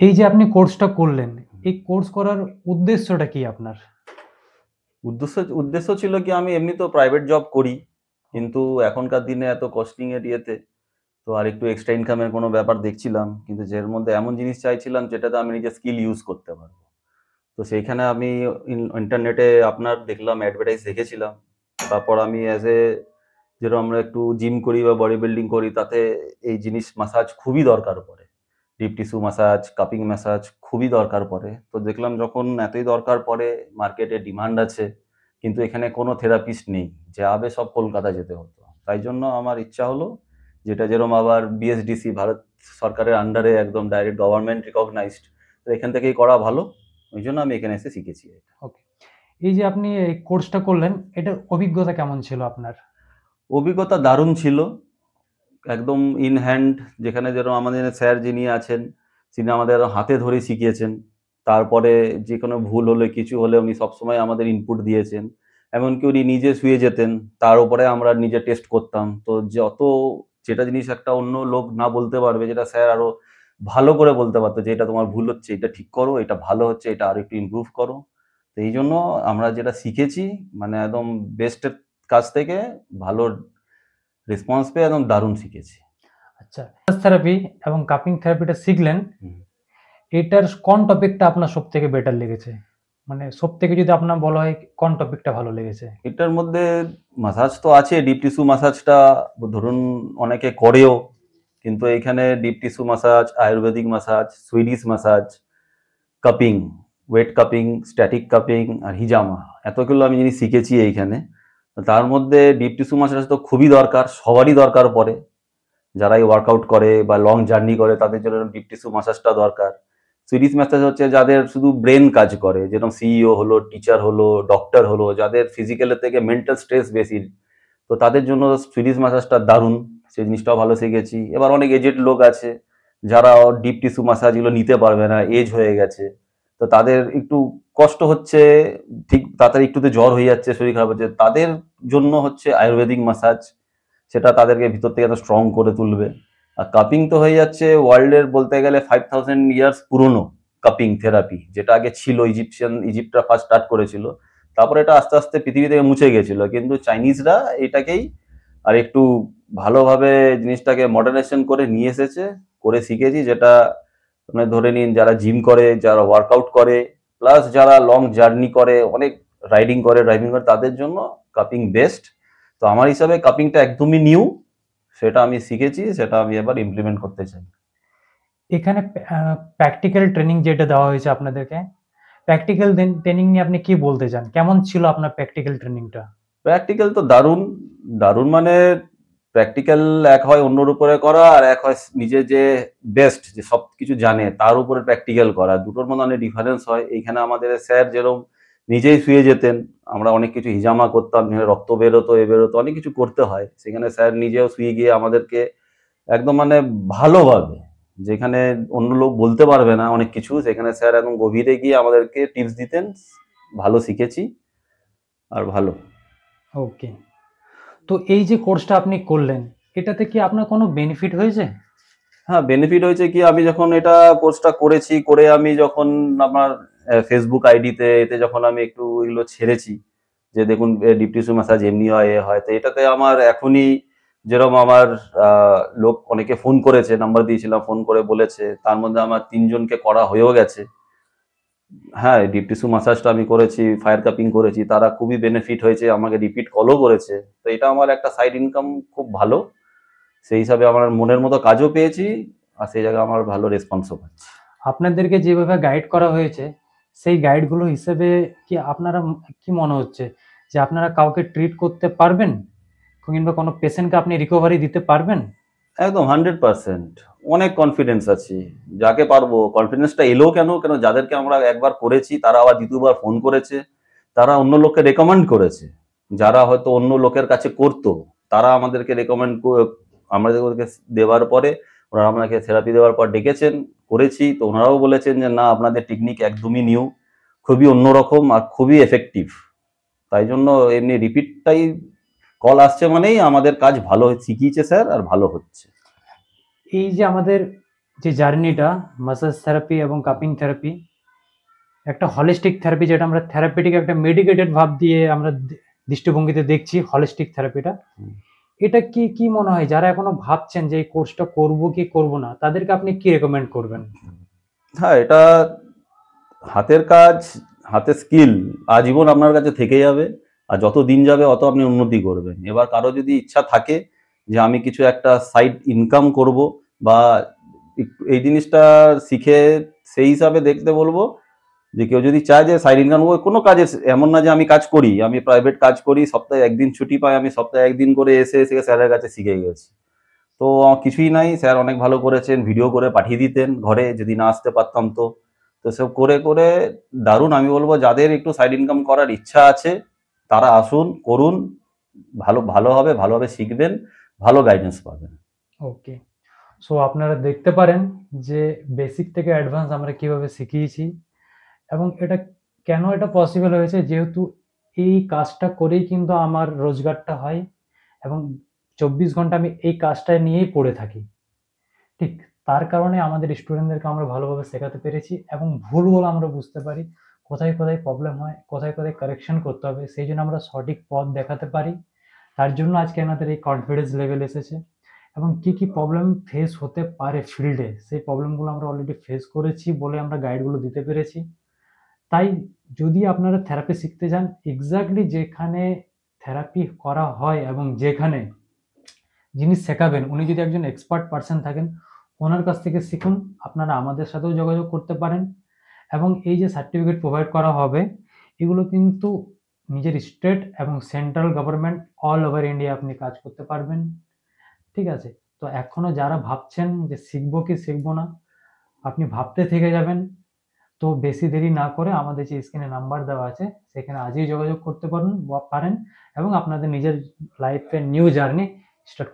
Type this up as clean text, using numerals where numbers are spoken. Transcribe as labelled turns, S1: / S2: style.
S1: এই যে আপনি কোর্সটা করলেন, এই কোর্স করার উদ্দেশ্যটা কি আপনার?
S2: উদ্দেশ্য ছিল কি, আমি এমনি তো প্রাইভেট জব করি, কিন্তু এখনকার দিনে এত কস্টিং এর ইয়েতে তো আর একটু এক্সট্রা ইনকামের কোনো ব্যাপার দেখছিলাম, কিন্তু যের মধ্যে এমন জিনিস চাইছিলাম যেটাতে আমি নিজের স্কিল ইউজ করতে পারবো। তো সেইখানে আমি ইন্টারনেটে আপনার দেখলাম, অ্যাডভার্টাইজ দেখেছিলাম। তারপর আমি যেরকম আমরা একটু জিম করি বা বডি বিল্ডিং করি, তাতে এই জিনিস মাসাজ খুবই দরকার পড়ে। Deep tissue massage, cupping massage খুবই দরকার পড়ে। তো দেখলাম যখন এতই দরকার পড়ে, মার্কেটে ডিমান্ড আছে, কিন্তু এখানে কোনো থেরাপিস্ট নেই, যাবে সব কলকাতা যেতে হতো। তাই জন্য আমার ইচ্ছা হলো, যেটা যেরকম আবার বিএসডিসি ভারত সরকারের আন্ডারে একদম ডাইরেক্ট গভর্নমেন্ট রিকগনাইজড, তো এখান থেকেই করা ভালো। ওই জন্য আমি এখানে এসে শিখেছি এটা।
S1: ওকে। এই যে আপনি এই কোর্সটা করলেন, এটার অভিজ্ঞতা কেমন ছিল আপনার?
S2: অভিজ্ঞতা দারুণ ছিল, একদম ইন হ্যান্ড। যেখানে যেরকম আমাদের স্যার যিনি আছেন, তিনি আমাদের হাতে ধরে শিখিয়েছেন। তারপরে যে কোনো ভুল হলে, কিছু হলে উনি সবসময় আমাদের ইনপুট দিয়েছেন। এমনকি উনি নিজে শুয়ে যেতেন, তার উপরে আমরা নিজে টেস্ট করতাম। তো যেটা জিনিস একটা অন্য লোক না বলতে পারবে, যেটা স্যার আরো ভালো করে বলতে পারতো, যে এটা তোমার ভুল হচ্ছে, এটা ঠিক করো, এটা ভালো হচ্ছে, এটা আরো একটু ইমপ্রুভ করো। তো এই জন্য আমরা যেটা শিখেছি, মানে একদম বেস্টের কাছ থেকে ভালো রেসপন্স পেয়ে একদম দারুণ শিখেছি।
S1: আচ্ছা, থেরাপি এবং কাপিং থেরাপিটা শিখলেন,
S2: হুম।
S1: এটার কোন টপিকটা আপনার সবথেকে বেটার লেগেছে? মানে সবথেকে যদি আপনার বলা হয় কোন টপিকটা ভালো লেগেছে?
S2: এটার মধ্যে মাসাজ তো আছে, ডিপ টিস্যু মাসাজটা ধরুন অনেকে করেও, কিন্তু এইখানে deep tissue massage, Ayurvedic massage, Swedish massage, cupping, wet cupping, static cupping আর হিজামা, এতগুলো আমি জিনিস শিখেছি এইখানে। তার মধ্যে ডিপ টিস্যু মাসাজ তো খুবই দরকার, সবারই দরকার পড়ে। যারাই ওয়ার্কআউট করে বা লং জার্নি করে, তাদের জন্য ডিপ টিস্যু মাসাজটা দরকার। সিরিজ ম্যাসাজ হচ্ছে যাদের শুধু ব্রেন কাজ করে, যেরকম সিইও হলো, টিচার হলো, ডক্টর হলো, যাদের ফিজিক্যালের থেকে মেন্টাল স্ট্রেস বেশি, তো তাদের জন্য সিরিজ ম্যাসাজটা দারুণ, সেই জিনিসটাও ভালো শিখেছি। এবার অনেক এজেড লোক আছে, যারা ডিপ টিস্যু মাসাজগুলো নিতে পারবে না, এজ হয়ে গেছে, তো তাদের একটু কষ্ট হচ্ছে, ঠিক তাড়াতাড়ি একটুতে জ্বর হয়ে যাচ্ছে, শরীর খারাপ হচ্ছে, তাদের জন্য হচ্ছে আয়ুর্বেদিক মাসাজ, সেটা তাদেরকে ভিতর থেকে এত স্ট্রং করে তুলবে। আর কাপিং তো হয়ে যাচ্ছে ওয়ার্ল্ডের বলতে গেলে 5000 ইয়ার্স পুরনো কাপিং থেরাপি, যেটা আগে ছিল, ইজিপ্টরা ফার্স্ট স্টার্ট করেছিল। তারপরে এটা আস্তে আস্তে পৃথিবী থেকে মুছে গেছিল, কিন্তু চাইনিজরা এটাকেই আর একটু ভালোভাবে জিনিসটাকে মডার্নাইজেশন করে নিয়ে এসেছে, করে শিখেছি। যেটা মানে ধরে নিন, যারা জিম করে, যারা ওয়ার্কআউট করে, প্লাস যারা লং জার্নি করে, অনেক রাইডিং করে, ড্রাইভিং করে, তাদের জন্য কাপিং বেস্ট। তো আমার হিসাবে কাপিংটা একদমই নিউ, সেটা আমি শিখেছি, সেটা আমি এবার ইমপ্লিমেন্ট করতে চাই।
S1: এখানে প্র্যাকটিক্যাল ট্রেনিং যেটা দেওয়া হয়েছে আপনাদেরকে, প্র্যাকটিক্যাল ট্রেনিং নিয়ে আপনি কি বলতে চান? কেমন ছিল আপনার প্র্যাকটিক্যাল ট্রেনিংটা?
S2: প্র্যাকটিক্যাল তো দারুণ। দারুণ মানে প্র্যাকটিক্যাল এক হয় অন্যর উপরে করা, আর এক হয় নিজে যে বেস্ট, যে সব কিছু জানে তার উপরে প্র্যাকটিক্যাল করা। দুটোর মধ্যে অনেক ডিফারেন্স হয়। এইখানে আমাদের স্যার যেরকম নিজেই শুয়ে যেতেন, আমরা অনেক কিছু হিজামা করতাম, রক্ত বেরোতো, এ বেরোতো, অনেক কিছু করতে হয়, সেখানে স্যার নিজেও শুয়ে গিয়ে আমাদেরকে একদম মানে ভালোভাবে, যেখানে অন্য লোক বলতে পারবে না অনেক কিছু, সেখানে স্যার একদম গভীরে গিয়ে আমাদেরকে টিপস দিতেন। ভালো শিখেছি, আর ভালো।
S1: ওকে। তো এই যে কোর্সটা আপনি করলেন, এটাতে কি আপনার কোনো বেনিফিট হয়েছে?
S2: হ্যাঁ, বেনিফিট হয়েছে কি, আমি যখন এটা কোর্সটা করেছি, করে আমি যখন আমার ফেসবুক আইডিতে এতে যখন আমি একটু এগুলো ছেড়েছি, যে দেখুন ডিপ টিস্যু ম্যাসাজ এমনি হয়, এ হয়, তো এটাতে আমার এখনই যেরকম আমার লোক অনেকে ফোন করেছে, নাম্বার দিয়েছিলাম, ফোন করে বলেছে, তার মধ্যে আমার 3জনকে করা হয়েও গেছে। হ্যাঁ, ডিপ টিস্যু মাসাজটা আমি করেছি, ফায়ার কাপিং করেছি, তারা খুবই বেনিফিট হয়েছে, আমাকে রিপিট কলও করেছে। তো এটা আমার একটা সাইড ইনকাম খুব ভালো, সেই হিসাবে আমার মনের মতো কাজও পেয়েছি, আর সেই জায়গায় আমার ভালো রেসপন্সও পাচ্ছি।
S1: আপনাদেরকে যেভাবে গাইড করা হয়েছে, সেই গাইডগুলো হিসেবে কি আপনারা কি মনে হচ্ছে যে আপনারা কাউকে ট্রিট করতে পারবেন? কিংবা কোনো পেশেন্টকে আপনি রিকভারি দিতে পারবেন?
S2: একদম 100%, অনেক কনফিডেন্স আছি। যাকে পারবো, কনফিডেন্সটা এলো কেন, যাদেরকে আমরা একবার করেছি, তারা আবার দ্বিতীয়বার ফোন করেছে, তারা অন্য লোককে রেকমেন্ড করেছে। যারা হয়তো অন্য লোকের কাছে করতো, তারা আমাদেরকে রেকমেন্ড, আমাদেরকে দেওয়ার পরে, ওনারা আমাকে থেরাপি দেওয়ার পর ডেকেছেন, করেছি, তো ওনারাও বলেছেন যে না, আপনাদের টেকনিক একদমই নিউ, খুবই অন্যরকম আর খুবই এফেক্টিভ। তাই জন্য এমনি রিপিটটাই কল আসছে মানেই আমাদের কাজ ভালো শিখিয়েছে স্যার, আর ভালো হচ্ছে।
S1: এই যে আমাদের যে জার্নিটা মাসাজ থেরাপি এবং কাপিং থেরাপি একটা হলিস্টিক থেরাপি, যেটা আমরা থেরাপিটিক একটা মেডিকেটেড ভাব দিয়ে আমরা দৃষ্টিভঙ্গিতে দেখছি হলিস্টিক থেরাপিটা।
S2: হুম।
S1: এটা কি কি মনে হয় যারা এখনো ভাবছেন যে এই কোর্সটা করব কি করব না, তাদেরকে আপনি কি রেকমেন্ড করবেন?
S2: হ্যাঁ, এটা হাতের কাজ, হাতের স্কিল আজীবন আপনার কাছে থেকে যাবে, আর যত দিন যাবে অত আপনি উন্নতি করবেন। এবার কারো যদি ইচ্ছা থাকে যে আমি কিছু একটা সাইড ইনকাম করব বা এই জিনিসটা শিখে সেই হিসাবে দেখতে বলবো যে কেউ যদি চায় যে সাইড ইনকাম করবো, কোনো কাজের এমন না যে আমি কাজ করি, আমি প্রাইভেট কাজ করি, সপ্তাহে একদিন ছুটি পাই, আমি সপ্তাহে একদিন করে এসে স্যারের কাছে শিখে গেছি। তো কিছুই নাই, স্যার অনেক ভালো করেছেন, ভিডিও করে পাঠিয়ে দিতেন ঘরে যদি না আসতে পারতাম তো। তো সব করে করে দারুণ। আমি বলবো যাদের একটু সাইড ইনকাম করার ইচ্ছা আছে তারা আসুন, করুন, ভালোভাবে ভালোভাবে শিখবেন, ভালো গাইডেন্স পাবেন।
S1: ওকে, সো আপনারা দেখতে পারেন যে বেসিক থেকে অ্যাডভান্স আমরা কিভাবে শিখিয়েছি, এবং এটা কেন এটা পসিবল হয়েছে, যেহেতু এই কাজটা করেই কিন্তু আমার রোজগারটা হয়, এবং 24 ঘন্টা আমি এই কাজটা নিয়েই পড়ে থাকি। ঠিক, তার কারণে আমাদের স্টুডেন্টদেরকে আমরা ভালোভাবে শেখাতে পেরেছি, এবং ভুলগুলো আমরা বুঝতে পারি, কোথায় কোথায় প্রবলেম হয়, কোথায় কোথায় কারেকশন করতে হবে, সেই জন্য আমরা সঠিক পথ দেখাতে পারি। তার জন্য আজকে আমাদের এই কনফিডেন্স লেভেল এসেছে, এবং কি কি প্রবলেম ফেস হতে পারে ফিল্ডে, সেই প্রবলেমগুলো আমরা অলরেডি ফেস করেছি বলে আমরা গাইডগুলো দিতে পেরেছি। তাই যদি আপনারা থেরাপি শিখতে যান, এক্স্যাক্টলি যেখানে থেরাপি করা হয় এবং যেখানে জিনিস শেখাবেন উনি যদি একজন এক্সপার্ট পার্সন থাকেন, ওনার কাছ থেকে শিখুন। আপনারা আমাদের সাথেও যোগাযোগ করতে পারেন, এবং এই যে সার্টিফিকেট প্রোভাইড করা হবে, এগুলো কিন্তু নিজের স্টেট এবং central government all over India আপনি কাজ করতে পারবেন। ঠিক আছে, তো এখনো যারা ভাবছেন যে শিখবো কি শিখবো না, আপনি ভাবতে থেকে যাবেন। তো বেশি দেরি না করে আমাদের যে স্ক্রিনে নাম্বার দেওয়া আছে সেখানে আজই যোগাযোগ করতে পারেন এবং আপনাদের নিজের লাইফের নিউ জার্নি স্টার্ট